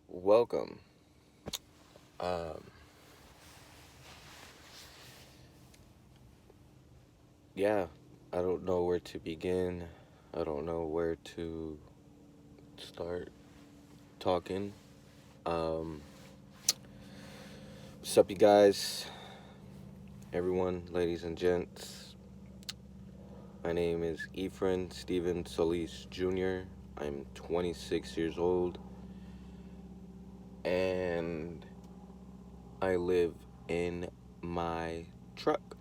Welcome. Um, yeah, I don't know where to begin. I don't know where to start talking. Um, what's up, you guys? Everyone, ladies and gents. My name is Ephraim Steven Solis Jr. I'm 26 years old and I live in my truck,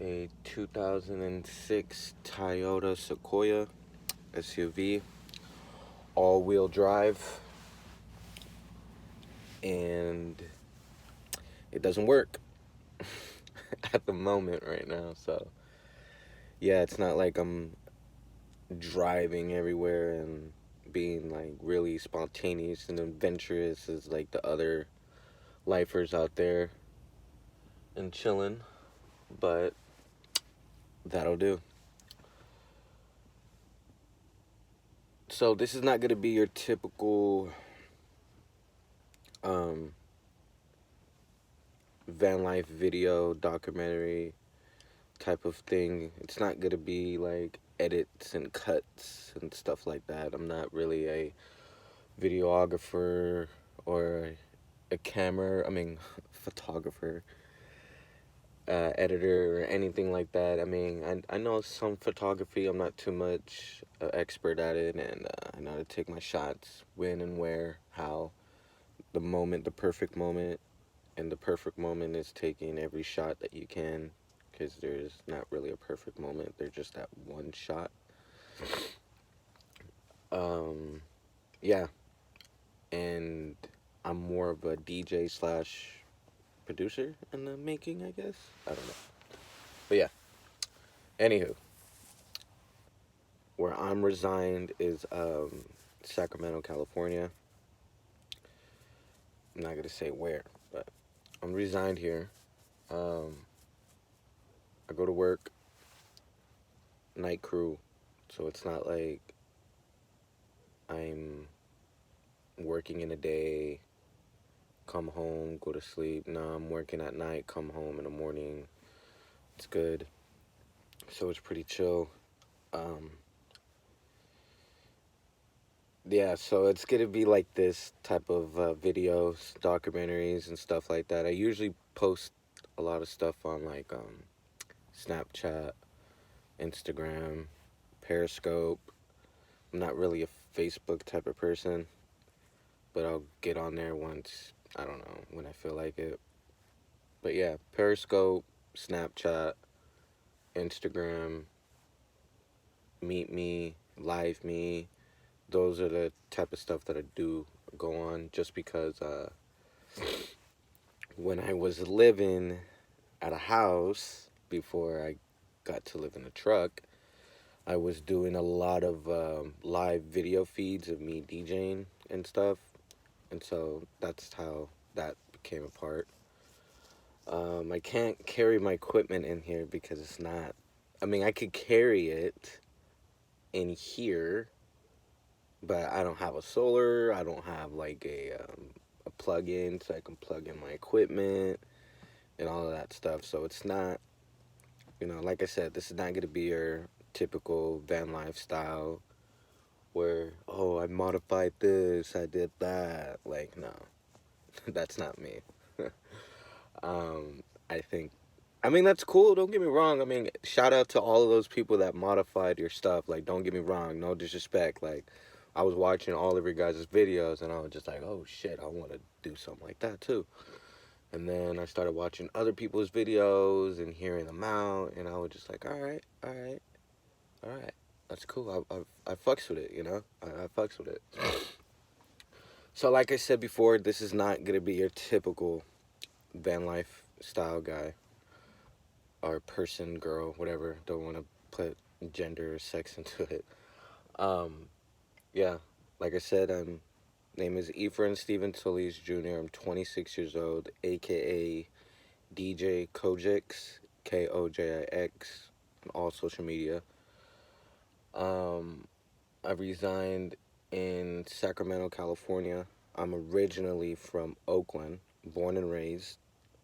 a 2006 Toyota Sequoia SUV, all-wheel drive, and it doesn't work at the moment right now. So yeah, it's not like I'm driving everywhere and being like really spontaneous and adventurous as like the other lifers out there and chilling, but that'll do. So this is not going to be your typical um van life video documentary type of thing. It's not going to be like edits and cuts and stuff like that. I'm not really a videographer or a photographer, editor or anything like that. I mean, I know some photography. I'm not too much expert at it, and I know how to take my shots, when and where, how, the perfect moment, and the perfect moment is taking every shot that you can, because there's not really a perfect moment. There's just that one shot. Um, yeah, and I'm more of a DJ slash producer in the making, I guess. I don't know. But yeah, anywho, where I'm resigned is Sacramento, California. I'm not gonna say where, but I'm resigned here. Um, I go to work night crew, so it's not like I'm working in the day, come home, go to sleep. No, I'm working at night, come home in the morning. It's good, so it's pretty chill. Um, yeah, so it's gonna be like this type of videos, documentaries, and stuff like that. I usually post a lot of stuff on like Snapchat, Instagram, Periscope. I'm not really a Facebook type of person, but I'll get on there once, I don't know, when I feel like it. But yeah, Periscope, Snapchat, Instagram, Meet Me, Live Me. Those are the type of stuff that I do go on, just because when I was living at a house before I got to live in a truck, I was doing a lot of live video feeds of me DJing and stuff, and so that's how that became a part. I can't carry my equipment in here because it's not. I mean, I could carry it in here, but I don't have a solar. I don't have like a plug-in so I can plug in my equipment and all of that stuff. So it's not, like I said, this is not gonna be your typical van lifestyle where, oh, I modified this, I did that. Like, no, that's not me. I think, I mean, that's cool. Don't get me wrong. I mean, shout out to all of those people that modified your stuff. Like, don't get me wrong. No disrespect. Like, I was watching all of your guys' videos and I was just like, oh shit, I want to do something like that too. And then I started watching other people's videos and hearing them out, and I was just like, all right, all right, all right. That's cool. I fucks with it, I fucks with it. So, like I said before, this is not going to be your typical van life style guy or person, girl, whatever. Don't want to put gender or sex into it. Um, yeah, like I said, name is Ephraim Steven Solis Jr. I'm 26 years old, aka DJ Kojix, Kojix, on all social media. Um, I resigned in Sacramento, California. I'm originally from Oakland, born and raised.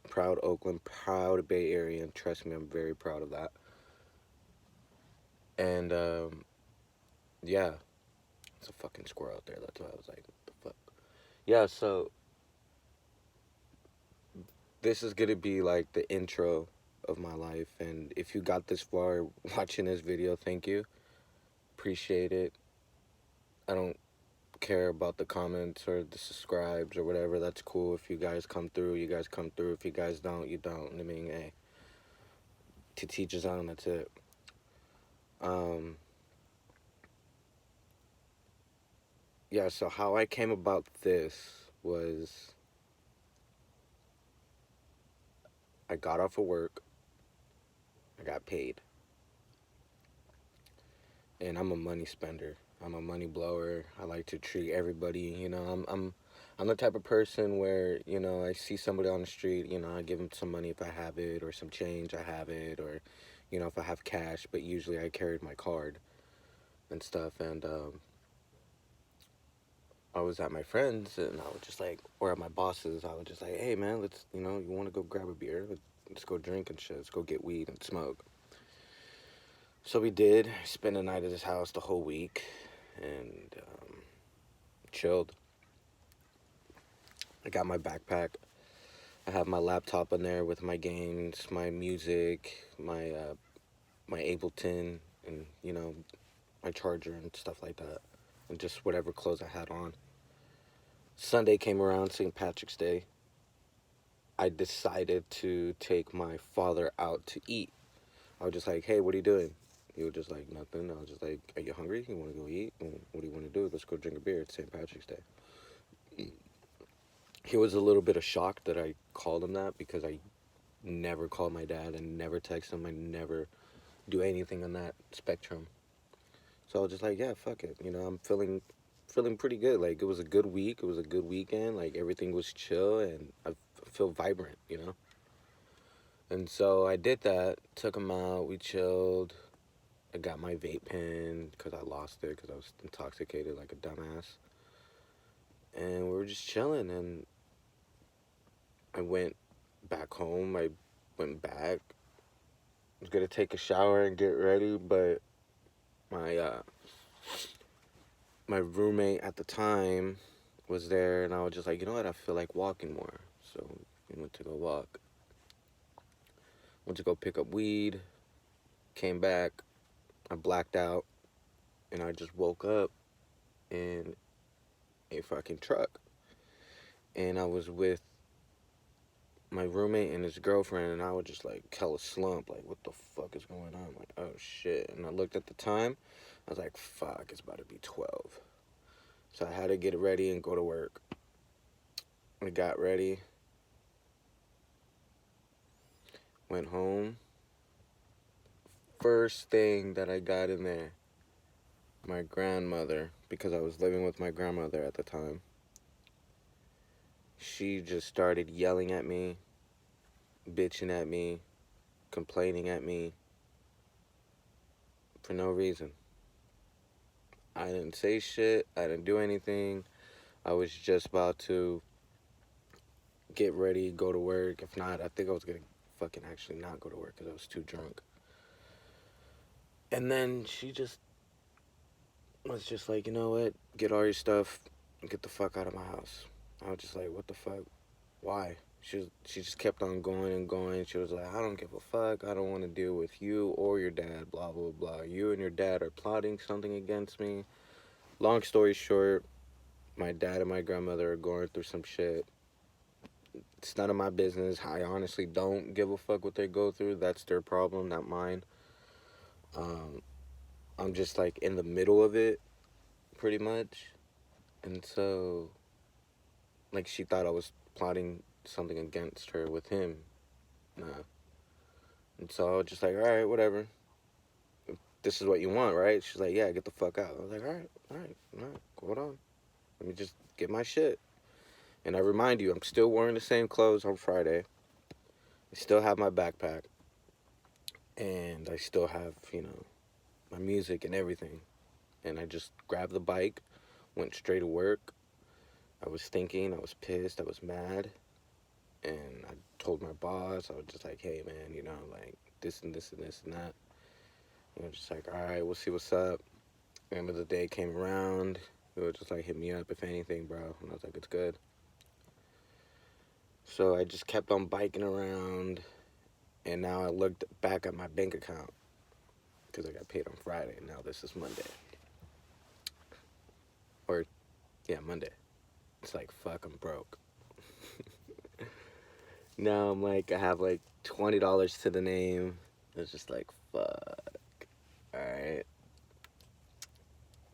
Proud Oakland, proud Bay Area, and trust me, I'm very proud of that. And yeah, it's a fucking squirrel out there. That's why I was like, what the fuck? Yeah, so this is gonna be like the intro of my life. And if you got this far watching this video, thank you. Appreciate it. I don't care about the comments or the subscribes or whatever. That's cool. If you guys come through, you guys come through. If you guys don't, you don't. I mean, hey, to teach his own. That's it. Um, yeah. So how I came about this was I got off of work. I got paid, and I'm a money spender. I'm a money blower. I like to treat everybody. I'm the type of person where I see somebody on the street. I give them some money if I have it, or some change I have it, or if I have cash. But usually I carried my card and stuff. And I was at my friends, and I was just like, or at my bosses, I was just like, hey man, let's you want to go grab a beer? Let's go drink and shit. Let's go get weed and smoke. So we did. Spent the night at his house the whole week, and chilled. I got my backpack. I have my laptop in there with my games, my music, my Ableton, and my charger and stuff like that, and just whatever clothes I had on. Sunday came around, St. Patrick's Day. I decided to take my father out to eat. I was just like, hey, what are you doing? He was just like, nothing. I was just like, are you hungry? You want to go eat? What do you want to do? Let's go drink a beer. It's St. Patrick's Day. He was a little bit of shock that I called him that, because I never call my dad and never text him. I never do anything on that spectrum. So I was just like, yeah, fuck it. I'm feeling pretty good. Like, it was a good week. It was a good weekend. Like, everything was chill, and I feel vibrant. And so I did that. Took him out. We chilled. I got my vape pen because I lost it because I was intoxicated like a dumbass. And we were just chilling, and I went back home. I went back. I was gonna take a shower and get ready, but my my roommate at the time was there, and I was just like, you know what? I feel like walking more, so we went to go walk. Went to go pick up weed. Came back. I blacked out, and I just woke up in a fucking truck, and I was with my roommate and his girlfriend, and I was just like hella slump, like what the fuck is going on? Like, oh shit. And I looked at the time. I was like, fuck, it's about to be 12. So I had to get ready and go to work. I got ready, went home. First thing that I got in there, my grandmother, because I was living with my grandmother at the time, she just started yelling at me, bitching at me, complaining at me for no reason. I didn't say shit. I didn't do anything. I was just about to get ready, go to work. If not, I think I was gonna fucking actually not go to work because I was too drunk. And then she just was just like, you know what? Get all your stuff and get the fuck out of my house. I was just like, what the fuck? Why? She just kept on going and going. She was like, I don't give a fuck. I don't want to deal with you or your dad. Blah blah blah. You and your dad are plotting something against me. Long story short, my dad and my grandmother are going through some shit. It's none of my business. I honestly don't give a fuck what they go through. That's their problem, not mine. Um, I'm just like in the middle of it, pretty much. And so, like, she thought I was plotting something against her with him. Nah. And so I was just like, all right, whatever. This is what you want, right? She's like, yeah, get the fuck out. I was like, all right, hold on. Let me just get my shit. And I remind you, I'm still wearing the same clothes on Friday. I still have my backpack. And I still have, my music and everything. And I just grabbed the bike, Went straight to work. I was thinking, I was pissed, I was mad, and I told my boss, I was just like, hey man, like this and this and this and that. Just like, all right, we'll see what's up. End of the day came around. It was just like, hit me up if anything, bro. And I was like, it's good. So I just kept on biking around, and now I looked back at my bank account because I got paid on Friday. Now this is Monday. Or, yeah, Monday. It's like, fuck, I'm broke. Now I'm like, I have like $20 to the name. It's just like, fuck. Alright.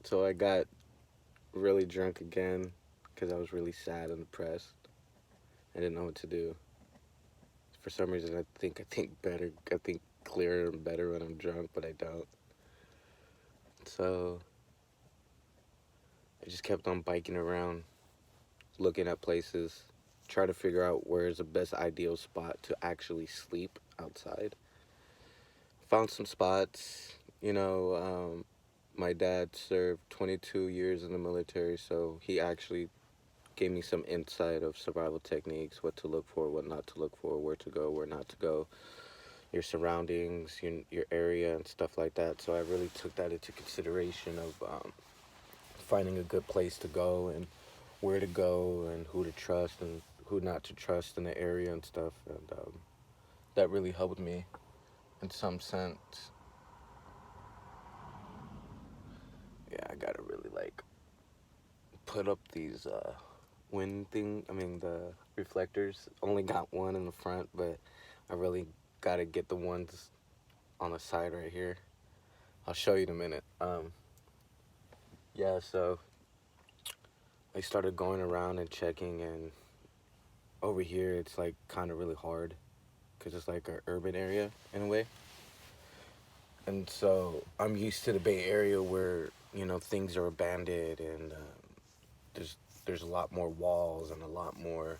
So I got really drunk again because I was really sad and depressed. I didn't know what to do. For some reason, I think better. I think clearer and better when I'm drunk, but I don't. So I just kept on biking around, looking at places, try to figure out where's the best ideal spot to actually sleep outside. Found some spots. My dad served 22 years in the military, so he actually gave me some insight of survival techniques, what to look for, what not to look for, where to go, where not to go, your surroundings, your area, and stuff like that. So I really took that into consideration of finding a good place to go and where to go and who to trust and who not to trust in the area and stuff. And that really helped me in some sense. Yeah, I gotta really like put up these the reflectors. Only got one in the front, but I really gotta get the ones on the side right here. I'll show you in a minute. Yeah, so I started going around and checking, and over here it's like kind of really hard because it's like an urban area in a way. And so I'm used to the Bay Area where things are abandoned, and there's there's a lot more walls and a lot more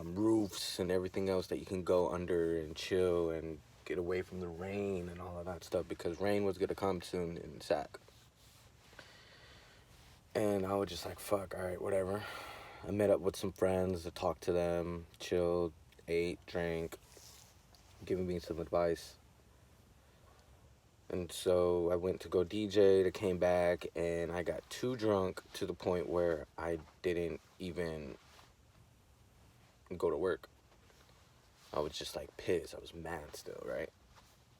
roofs and everything else that you can go under and chill and get away from the rain and all of that stuff, because rain was gonna come soon in Sac. And I was just like, fuck, all right, whatever. I met up with some friends, I talked to them, chilled, ate, drank, giving me some advice. And so I went to go DJ, I came back, and I got too drunk to the point where I didn't even go to work. I was just like pissed. I was mad still, right?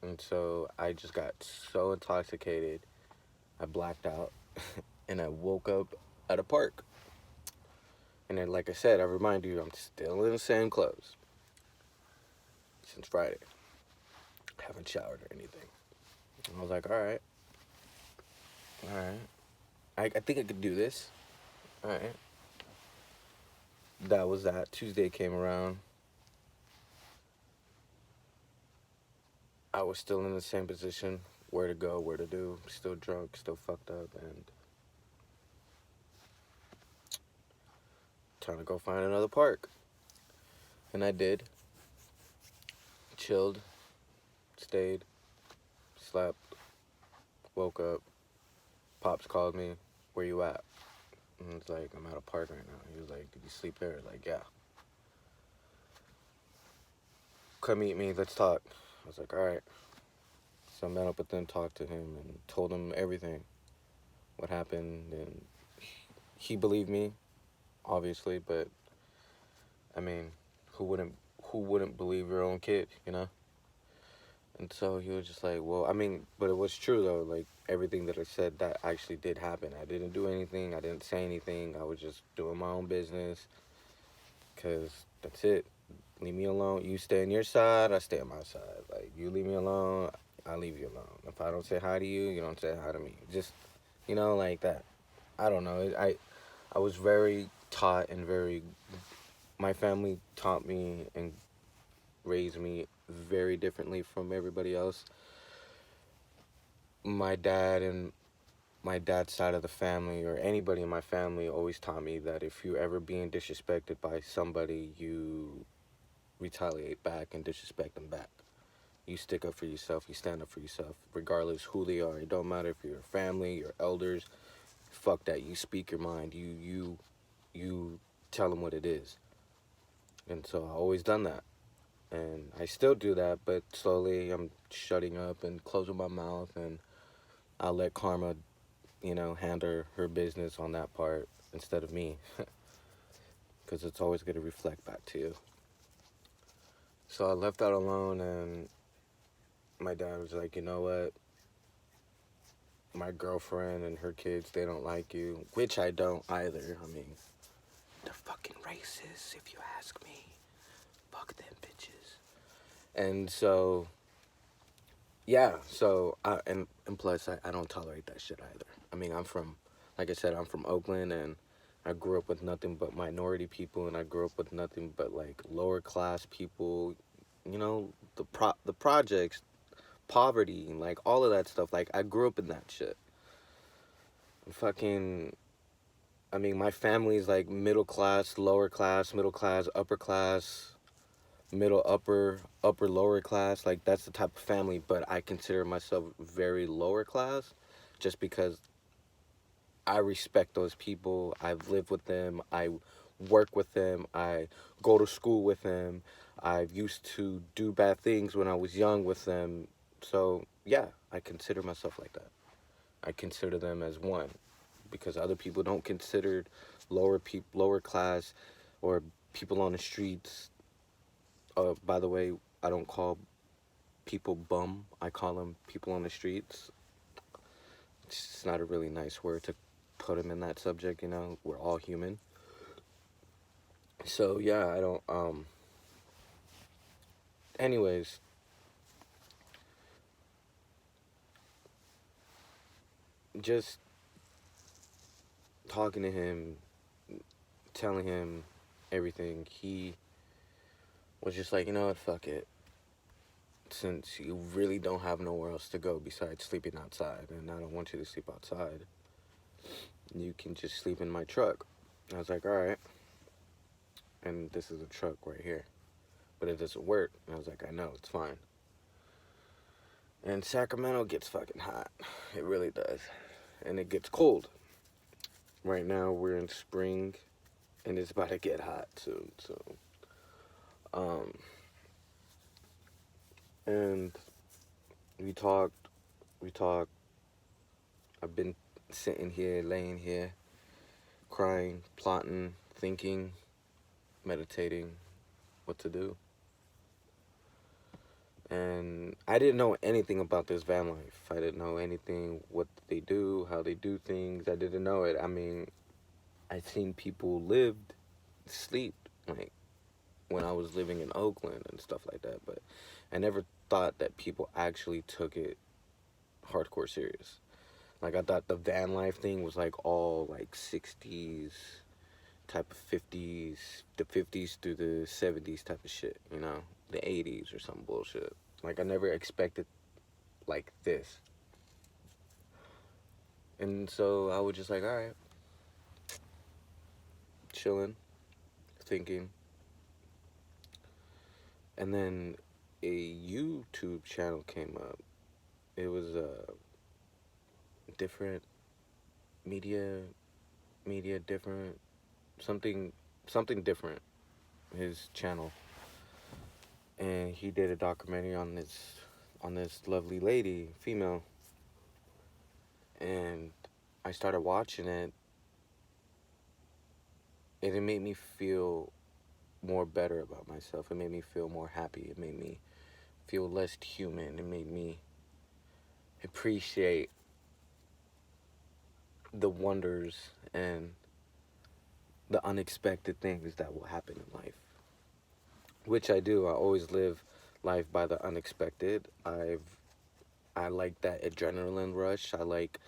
And so I just got so intoxicated, I blacked out, and I woke up at a park. And then, like I said, I remind you, I'm still in the same clothes since Friday. Haven't showered or anything. And I was like, all right. I think I could do this. All right. That was that. Tuesday came around. I was still in the same position. Where to go, where to do. Still drunk, still fucked up, and trying to go find another park. And I did. Chilled, stayed, slept, woke up. Pops called me. Where you at? And it's like, I'm at a park right now. He was like, did you sleep there? Like, yeah. Come meet me, let's talk. I was like, all right. So I met up with him, talked to him, and told him everything, what happened, and he believed me, obviously, but I mean, who wouldn't believe your own kid, you know? And so he was just like, well, I mean, but it was true though. Like everything that I said, that actually did happen. I didn't do anything. I didn't say anything. I was just doing my own business. Cause that's it. Leave me alone. You stay on your side, I stay on my side. Like you leave me alone, I leave you alone. If I don't say hi to you, you don't say hi to me. Just like that. I don't know. I was very taught and very. My family taught me and raised me very differently from everybody else. My dad and my dad's side of the family, or anybody in my family, always taught me that if you ever being disrespected by somebody, you retaliate back and disrespect them back. You stick up for yourself, you stand up for yourself, regardless who they are. It don't matter if you're family, your elders, fuck that. You speak your mind. You tell them what it is. And so I always done that. And I still do that, but slowly I'm shutting up and closing my mouth, and I'll let karma, handle her business on that part instead of me, because it's always going to reflect back to you. So I left that alone, and my dad was like, you know what? My girlfriend and her kids, they don't like you, which I don't either. I mean, they're fucking racist, if you ask me. Fuck them bitches. And so, yeah, and plus, I don't tolerate that shit either. I mean, like I said, I'm from Oakland, and I grew up with nothing but minority people, and I grew up with nothing but, like, lower class people, the projects, poverty, and, like, all of that stuff. Like, I grew up in that shit. Fucking, I mean, my family's, like, middle class, lower class, middle class, upper class, middle, upper, lower class. Like, that's the type of family, but I consider myself very lower class just because I respect those people. I've lived with them. I work with them. I go to school with them. I've used to do bad things when I was young with them. So, yeah, I consider myself like that. I consider them as one, because other people don't consider lower class, or people on the streets. By the way, I don't call people bum. I call them people on the streets. It's not a really nice word to put them in that subject. We're all human. So yeah, I don't. Anyways, just talking to him, telling him everything. He was just like, you know what, fuck it. Since you really don't have nowhere else to go besides sleeping outside, and I don't want you to sleep outside, you can just sleep in my truck. I was like, all right. And this is a truck right here, but it doesn't work. And I was like, I know, it's fine. And Sacramento gets fucking hot. It really does. And it gets cold. Right now we're in spring, and it's about to get hot soon. So, um, and we talked. We talked. I've been sitting here, laying here, crying, plotting, thinking, meditating what to do. And I didn't know anything about this van life. I didn't know anything, what they do, how they do things. I didn't know it. I mean, I seen people lived, sleep, like, when I was living in Oakland and stuff like that. But I never thought that people actually took it hardcore serious. Like, I thought the van life thing was like all like 60s type of 50s, the 50s through the 70s type of shit, the 80s or some bullshit. Like, I never expected like this. And so I was just like, all right, chilling, thinking. And then a YouTube channel came up. It was a different media, different, something, something different. His channel, and he did a documentary on this lovely lady, female, and I started watching it, and it made me feel more better about myself. It made me feel more happy. It made me feel less human. It made me appreciate the wonders and the unexpected things that will happen in life, which I do. I always live life by the unexpected. I like that adrenaline rush. I like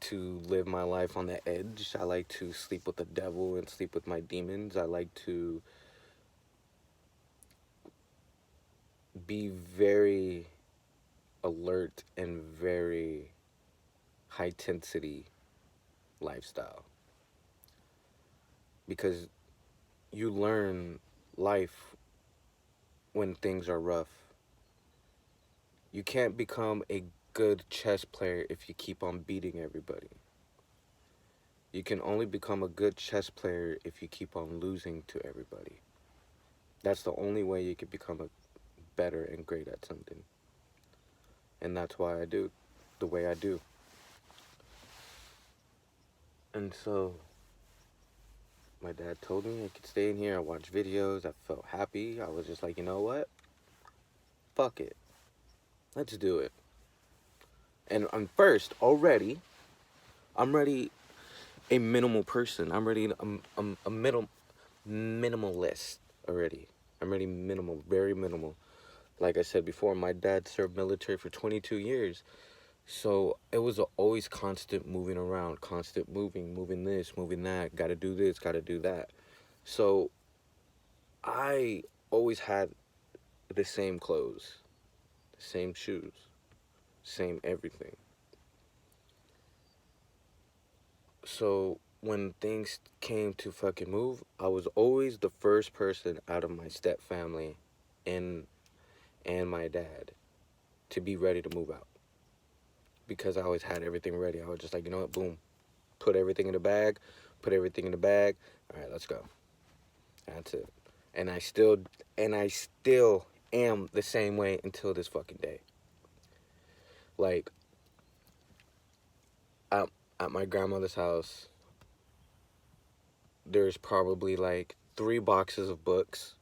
to live my life on the edge. I like to sleep with the devil and sleep with my demons. I like to be very alert and very high intensity lifestyle, because you learn life when things are rough. You can't become a good chess player if you keep on beating everybody. You can only become a good chess player if you keep on losing to everybody. That's the only way you can become a better and great at something. And that's why I do the way I do. And so my dad told me I could stay in here. I watched videos. I felt happy. I was just like, you know what? Fuck it. Let's do it. And I'm first already. I'm ready a minimal person. I'm ready. I'm a minimalist already. I'm ready minimal, very minimal. Like I said before, my dad served military for 22 years. So it was always constant moving around, constant moving this, moving that, gotta do this, gotta do that. So I always had the same clothes, the same shoes, same everything. So when things came to fucking move, I was always the first person out of my step family and my dad to be ready to move out. Because I always had everything ready. I was just like, you know what, boom. Put everything in the bag, put everything in the bag. All right, let's go. That's it. And I still am the same way until this fucking day. Like at, at my grandmother's house, there's probably like 3 boxes of books,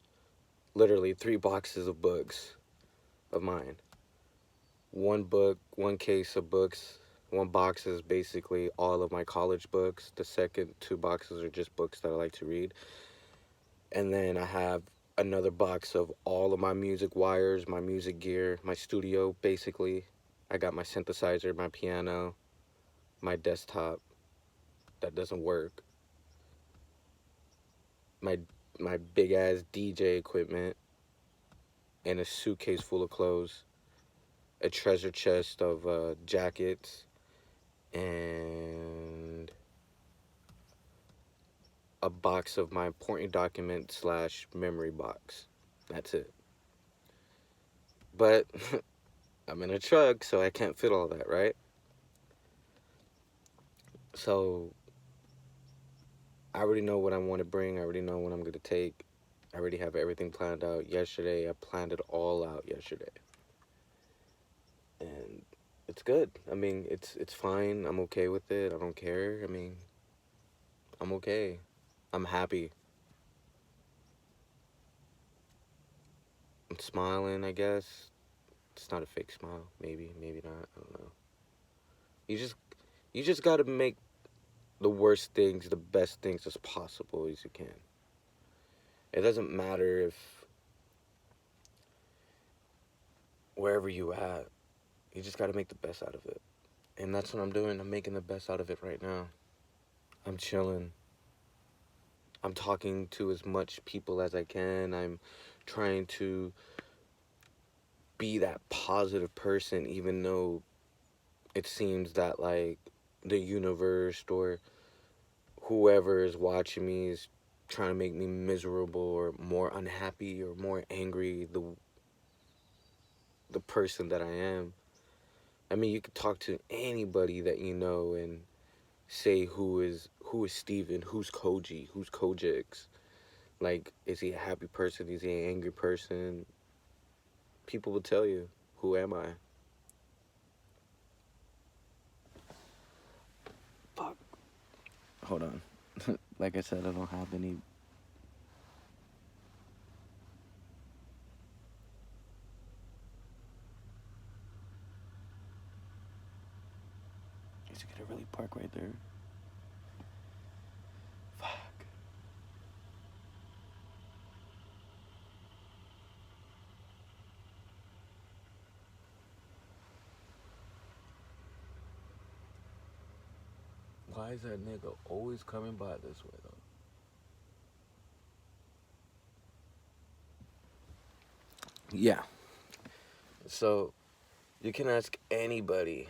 literally 3 boxes of books of mine. One book, one case of books, one box is basically all of my college books. The second 2 boxes are just books that I like to read. And then I have another box of all of my music wires, my music gear, my studio, basically. I got my synthesizer, my piano, my desktop that doesn't work, my my big ass DJ equipment, and a suitcase full of clothes, a treasure chest of jackets, and a box of my important document slash memory box. That's it. But I'm in a truck, so I can't fit all that, right? So I already know what I want to bring. I already know what I'm going to take. I already have everything planned out. Yesterday, I planned it all out yesterday. And it's good. I mean, it's fine. I'm okay with it. I don't care. I mean, I'm okay. I'm happy. I'm smiling, I guess. It's not a fake smile. Maybe, maybe not. I don't know. You just you just got to make the worst things the best things as possible as you can. It doesn't matter if wherever you at, you just got to make the best out of it. And that's what I'm doing. I'm making the best out of it right now. I'm chilling. I'm talking to as much people as I can. I'm trying to be that positive person, even though it seems that, like, the universe or whoever is watching me is trying to make me miserable or more unhappy or more angry, the person that I am. I mean, you could talk to anybody that you know and say who is Steven, who's Koji, who's Kojix. Like, is he a happy person? Is he an angry person? People will tell you, who am I? Fuck. Hold on. Like I said, I don't have any. Is it gonna really park right there? Fuck. Why is that nigga always coming by this way though? Yeah. So you can ask anybody.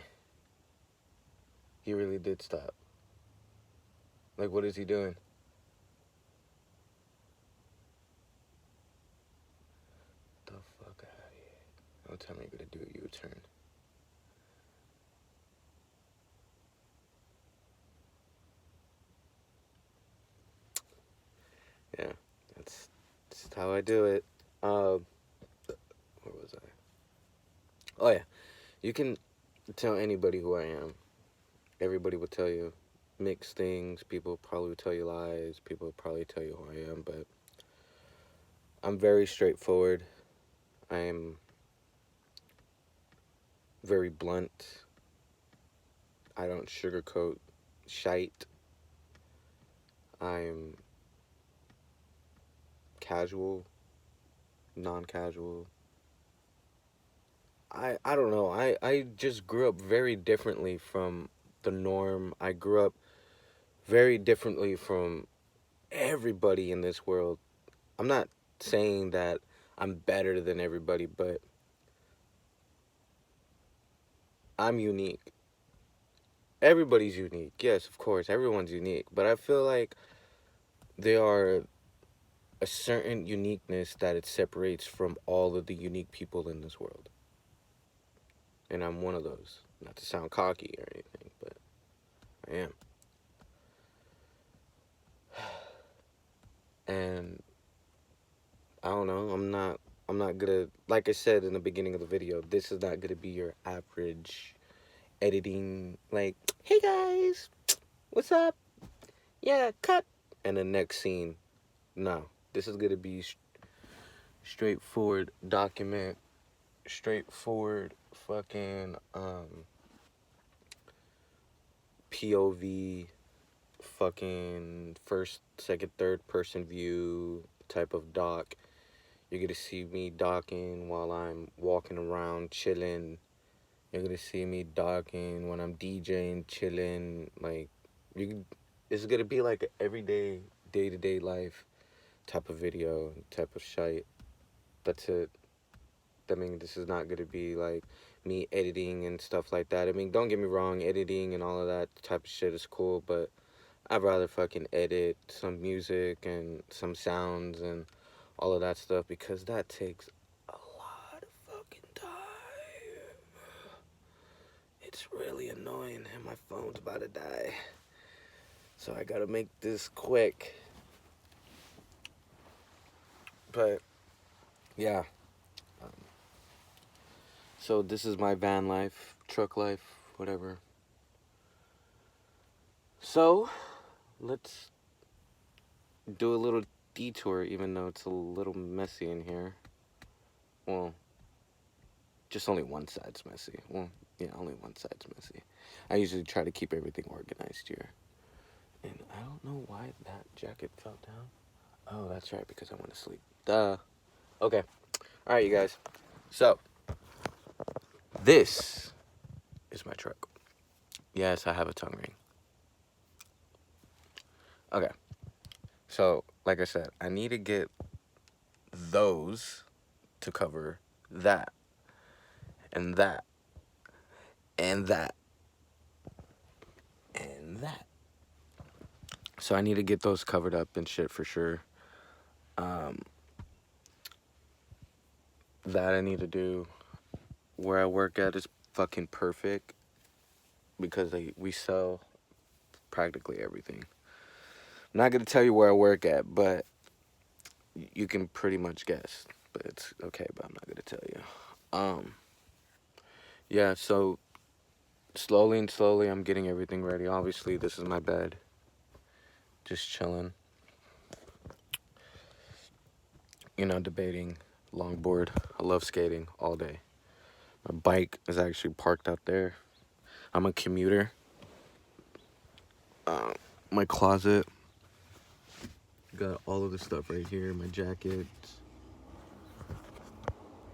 He really did stop. Like, what is he doing? The fuck out of here. Don't tell me you're gonna do a U-turn. how I do it. Where was I? Oh yeah, you can tell anybody who I am. Everybody will tell you mixed things. People probably will tell you lies. People will probably tell you who I am, but I'm very straightforward. I am very blunt. I don't sugarcoat shite. I'm casual, non-casual. I don't know. I just grew up very differently from the norm. I grew up very differently from everybody in this world. I'm not saying that I'm better than everybody, but I'm unique. Everybody's unique. Yes, of course, everyone's unique, but I feel like there are a certain uniqueness that it separates from all of the unique people in this world. And I'm one of those. Not to sound cocky or anything, but I am. And I don't know, I'm not gonna, like I said in the beginning of the video, this is not gonna be your average editing, like, hey guys, what's up? Yeah, cut. And the next scene. No. This is gonna be straightforward document, straightforward fucking POV, fucking first, second, third person view type of doc. You're gonna see me docking while I'm walking around chilling. You're gonna see me docking when I'm DJing, chilling. Like, you, it's gonna be like an everyday, day to day life type of video, type of shite. That's it. I mean, this is not gonna be like me editing and stuff like that. I mean, don't get me wrong, editing and all of that type of shit is cool, but I'd rather fucking edit some music and some sounds and all of that stuff because that takes a lot of fucking time. It's really annoying and my phone's about to die. So I gotta make this quick. But yeah. Um, so this is my van life, truck life, whatever. So let's do a little detour, even though it's a little messy in here. Well, just only one side's messy. Well, yeah, only one side's messy. I usually try to keep everything organized here. And I don't know why that jacket fell down. Oh, that's right, because I want to sleep. Duh. Okay. All right, you guys. So, this is my truck. Yes, I have a tongue ring. Okay. So, like I said, I need to get those to cover that, and that, and that, and that. So I need to get those covered up and shit for sure. Um, that I need to do. Where I work at is fucking perfect because we sell practically everything. I'm not gonna tell you where I work at, but you can pretty much guess. But it's okay, but I'm not gonna tell you. Yeah, so slowly and slowly I'm getting everything ready. Obviously, this is my bed. Just chilling. You know, debating, longboard. I love skating all day. My bike is actually parked out there. I'm a commuter. My closet. Got all of the stuff right here. My jacket.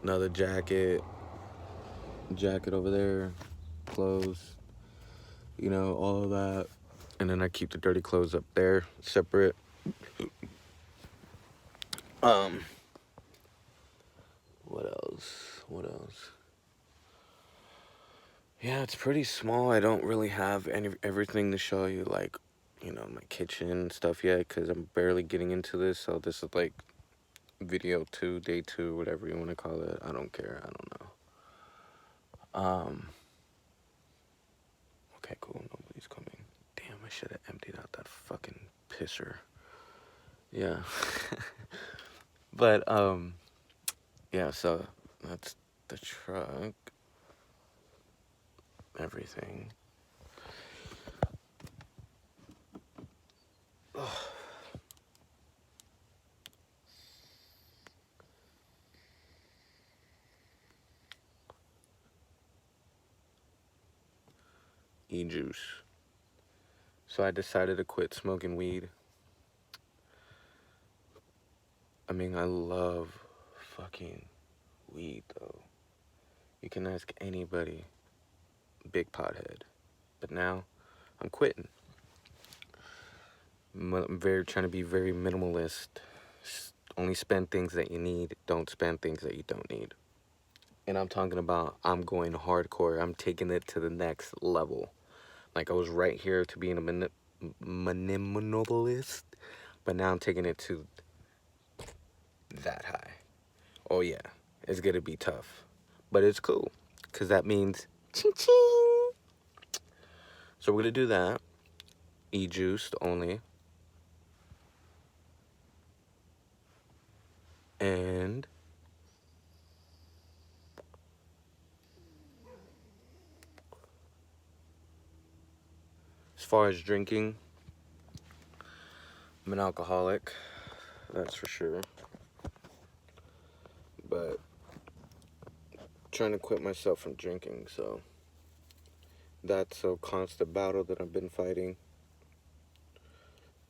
Another jacket. Jacket over there. Clothes. You know, all of that. And then I keep the dirty clothes up there, separate. Um, what else? What else? Yeah, it's pretty small. I don't really have everything to show you, like, you know, my kitchen and stuff yet, because I'm barely getting into this. So this is like video 2, day 2, whatever you want to call it. I don't care. I don't know. Okay, cool. Nobody's coming. Damn, I should have emptied out that fucking pisser. Yeah. But yeah, so that's the truck, everything. E-juice. So I decided to quit smoking weed. I mean, I love fucking weed though. You can ask anybody, big pothead. But now I'm quitting. I'm very trying to be very minimalist. Only spend things that you need. Don't spend things that you don't need. And I'm talking about I'm going hardcore. I'm taking it to the next level. Like I was right here to being a minimalist, but now I'm taking it to that high. Oh yeah, it's gonna be tough, but it's cool, cause that means ching ching. So we're gonna do that. E-juiced only. And as far as drinking, I'm an alcoholic, that's for sure. But trying to quit myself from drinking, so that's a constant battle that I've been fighting.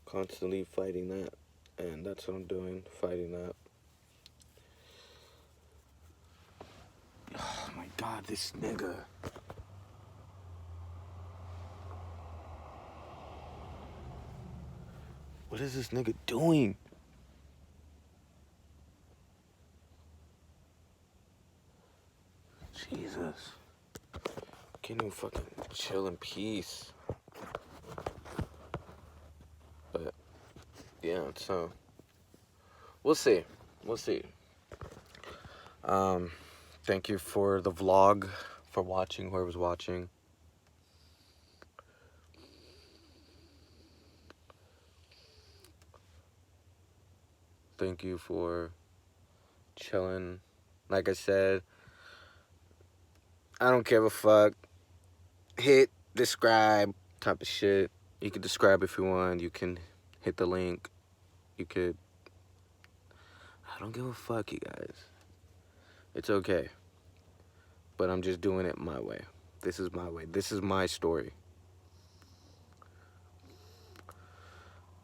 Constantly fighting that. And that's what I'm doing, fighting that. Oh my god, this nigga. What is this nigga doing? Jesus. Can't even fucking chill in peace. But yeah, so we'll see. We'll see. Thank you for the vlog, for watching, whoever's watching. Thank you for chilling. Like I said, I don't give a fuck. Hit describe type of shit. You can describe if you want. You can hit the link. You could. I don't give a fuck, you guys. It's okay. But I'm just doing it my way. This is my way. This is my story.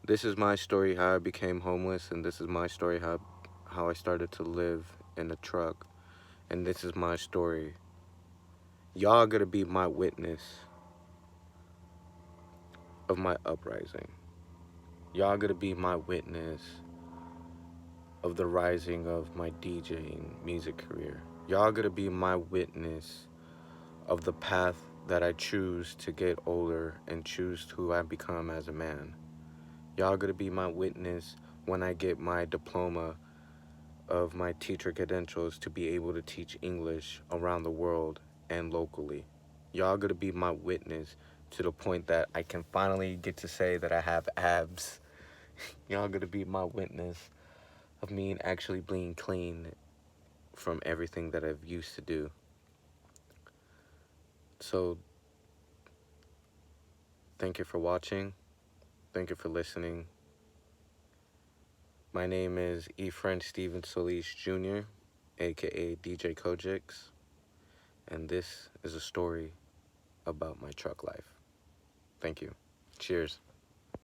This is my story how I became homeless, and this is my story how I started to live in a truck. And this is my story. Y'all gonna be my witness of my uprising. Y'all gonna be my witness of the rising of my DJing music career. Y'all gonna be my witness of the path that I choose to get older and choose who I become as a man. Y'all gonna be my witness when I get my diploma of my teacher credentials to be able to teach English around the world and locally. Y'all gonna be my witness to the point that I can finally get to say that I have abs. Y'all gonna be my witness of me actually being clean from everything that I've used to do. So, thank you for watching. Thank you for listening. My name is Efren Steven Solis Jr., aka DJ Kojix, and this is a story about my truck life. Thank you. Cheers.